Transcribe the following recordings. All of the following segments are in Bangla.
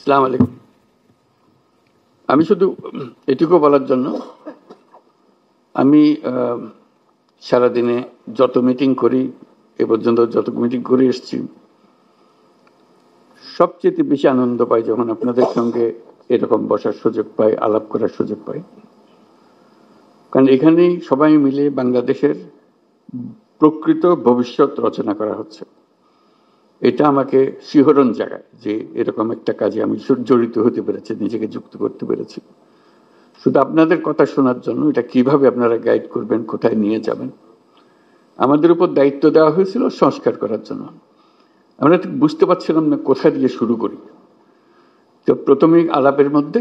আসসালামু আলাইকুম। আমি শুধু এটুকু বলার জন্য, আমি সারাদিনে যত মিটিং করি, এ পর্যন্ত যত মিটিং করে এসেছি, সবচেয়ে বেশি আনন্দ পাই যখন আপনাদের সঙ্গে এরকম বসার সুযোগ পাই, আলাপ করার সুযোগ পাই। কারণ এখানেই সবাই মিলে বাংলাদেশের প্রকৃত ভবিষ্যৎ রচনা করা হচ্ছে। এটা আমাকে শিহরণ জাগায় যে এরকম একটা কাজে আমি জড়িত হতে পেরেছি, নিজেকে যুক্ত করতে পেরেছি। শুধু আপনাদের কথা শোনার জন্য, এটা কিভাবে আপনারা গাইড করবেন, কোথায় নিয়ে যাবেন। আমাদের উপর দায়িত্ব দেওয়া হয়েছিল সংস্কার করার জন্য। আমরা ঠিক বুঝতে পারছিলাম না কোথা দিয়ে শুরু করি। তো প্রথমে আলাপের মধ্যে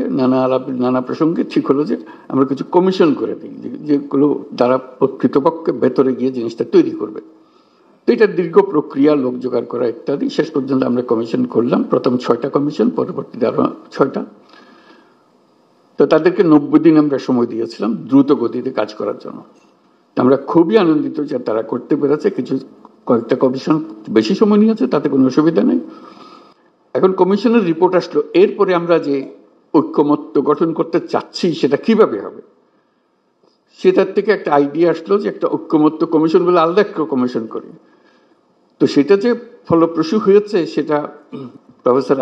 নানা প্রসঙ্গে ঠিক হলো যে আমরা কিছু কমিশন করে দিই, যেগুলো দ্বারা প্রকৃতপক্ষে ভেতরে গিয়ে জিনিসটা তৈরি করবে। তো এটা দীর্ঘ প্রক্রিয়া, লোক জোগাড় করা ইত্যাদি। শেষ পর্যন্ত আমরা কমিশন করলাম, প্রথম 6টা কমিশন, পরবর্তীতে আরো 6টা। তো তাদেরকে 90 দিন আমরা সময় দিয়েছিলাম দ্রুত গতিতে কাজ করার জন্য। আমরা খুবই আনন্দিত যে তারা করতে পেরেছে। কয়েকটা কমিশন বেশি সময় নিয়েছে, তাতে কোনো অসুবিধা নেই। এখন কমিশনের রিপোর্ট আসলো, এরপরে আমরা যে ঐক্যমত্য গঠন করতে চাচ্ছি সেটা কিভাবে হবে, সেটার থেকে একটা আইডিয়া আসলো যে একটা ঐক্যমত্য কমিশন বলে আলাদা একটা কমিশন করি। তো সেটা যে ফলপ্রসূ হয়েছে, সেটা প্রফেসর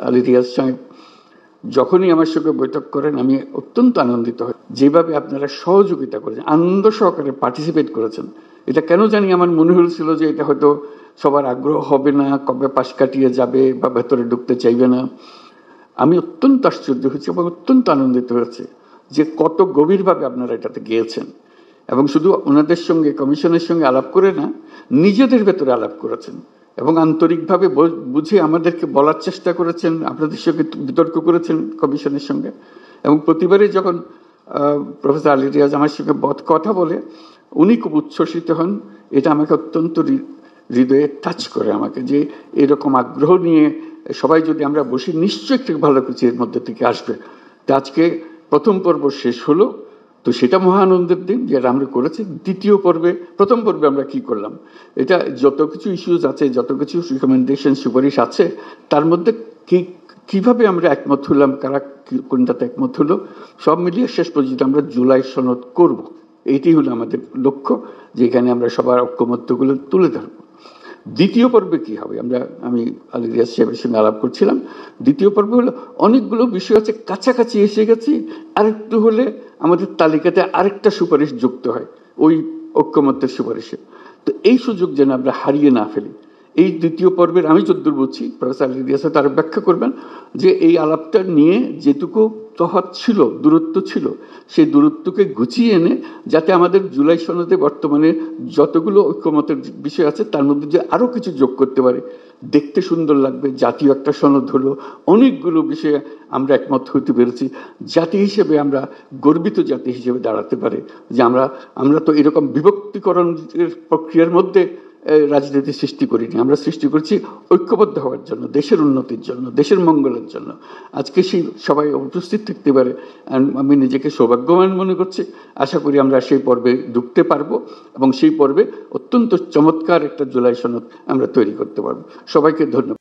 আলী রিয়াজ সাহেব যখনই আমার সঙ্গে বৈঠক করেন, আমি অত্যন্ত আনন্দিত হই যেভাবে আপনারা সহযোগিতা করেছেন, আনন্দ সহকারে পার্টিসিপেট করেছেন। এটা কেন জানি আমার মনে হয়েছিল যে এটা হয়তো সবার আগ্রহ হবে না, কবে পাশ কাটিয়ে যাবে বা ভেতরে ঢুকতে চাইবে না। আমি অত্যন্ত আশ্চর্য হয়েছি এবং অত্যন্ত আনন্দিত হয়েছে যে কত গভীরভাবে আপনারা এটাতে গিয়েছেন। এবং শুধু ওনাদের সঙ্গে, কমিশনের সঙ্গে আলাপ করে না, নিজেদের ভেতরে আলাপ করেছেন এবং আন্তরিকভাবে বুঝে আমাদেরকে বলার চেষ্টা করেছেন, আপনাদের সঙ্গে বিতর্ক করেছেন কমিশনের সঙ্গে। এবং প্রতিবারই যখন প্রফেসর আলী রিয়াজ আমার সঙ্গে কথা বলে, উনি খুব উচ্ছ্বসিত হন। এটা আমাকে অত্যন্ত হৃদয়ে টাচ করে আমাকে, যে এরকম আগ্রহ নিয়ে সবাই যদি আমরা বসি, নিশ্চয়ই একটা ভালো কিছু এর মধ্যে থেকে আসবে। তো আজকে প্রথম পর্ব শেষ হলো, তো সেটা মহা আনন্দের দিন যেটা আমরা করেছি। দ্বিতীয় পর্বে, প্রথম পর্বে আমরা কি করলাম, এটা যত কিছু ইস্যুজ আছে, যত কিছু রিকমেন্ডেশন, সুপারিশ আছে, তার মধ্যে কিভাবে আমরা একমত হলাম, কারা কোনটাতে একমত হলো, সব মিলিয়ে শেষ পর্যন্ত আমরা জুলাই সনদ করব। এইটি হলো আমাদের লক্ষ্য, যেখানে আমরা সবার ঐক্যমত্যগুলো তুলে ধরবো। দ্বিতীয় পর্বে কি হবে, আমি আলী রিয়াজ সাহেবের সঙ্গে আলাপ করছিলাম। দ্বিতীয় পর্বে হলো অনেকগুলো বিষয় আছে, কাছাকাছি এসে গেছি, আরেকটু হলে আমাদের তালিকাতে আরেকটা সুপারিশ যুক্ত হয় ওই ঐক্যমত্যের সুপারিশে। তো এই সুযোগ যেন আমরা হারিয়ে না ফেলি। এই দ্বিতীয় পর্বের আমি যদ্দূর বুঝছি, প্রফেসর আলী রিয়াজ তারা ব্যাখ্যা করবেন যে এই আলাপটা নিয়ে যেটুকু তফাৎ ছিল, দূরত্ব ছিল, সেই দূরত্বকে গুছিয়ে এনে যাতে আমাদের জুলাই সনদে বর্তমানে যতগুলো ঐক্যমতের বিষয় আছে তার মধ্যে যে আরো কিছু যোগ করতে পারে, দেখতে সুন্দর লাগবে। জাতীয় একটা সনদ হলো, অনেকগুলো বিষয়ে আমরা একমত হতে পেরেছি। জাতি হিসেবে আমরা গর্বিত জাতি হিসেবে দাঁড়াতে পারে যে আমরা তো এরকম বিভক্তিকরণের প্রক্রিয়ার মধ্যে রাজনীতি সৃষ্টি করিনি। আমরা সৃষ্টি করছি ঐক্যবদ্ধ হওয়ার জন্য, দেশের উন্নতির জন্য, দেশের মঙ্গলের জন্য। আজকে সেই সবাই উপস্থিত থাকতে পারে, আমি নিজেকে সৌভাগ্যবান মনে করছি। আশা করি আমরা সেই পর্বে ঢুকতে পারবো এবং সেই পর্বে অত্যন্ত চমৎকার একটা জুলাই সনদ আমরা তৈরি করতে পারবো। সবাইকে ধন্যবাদ।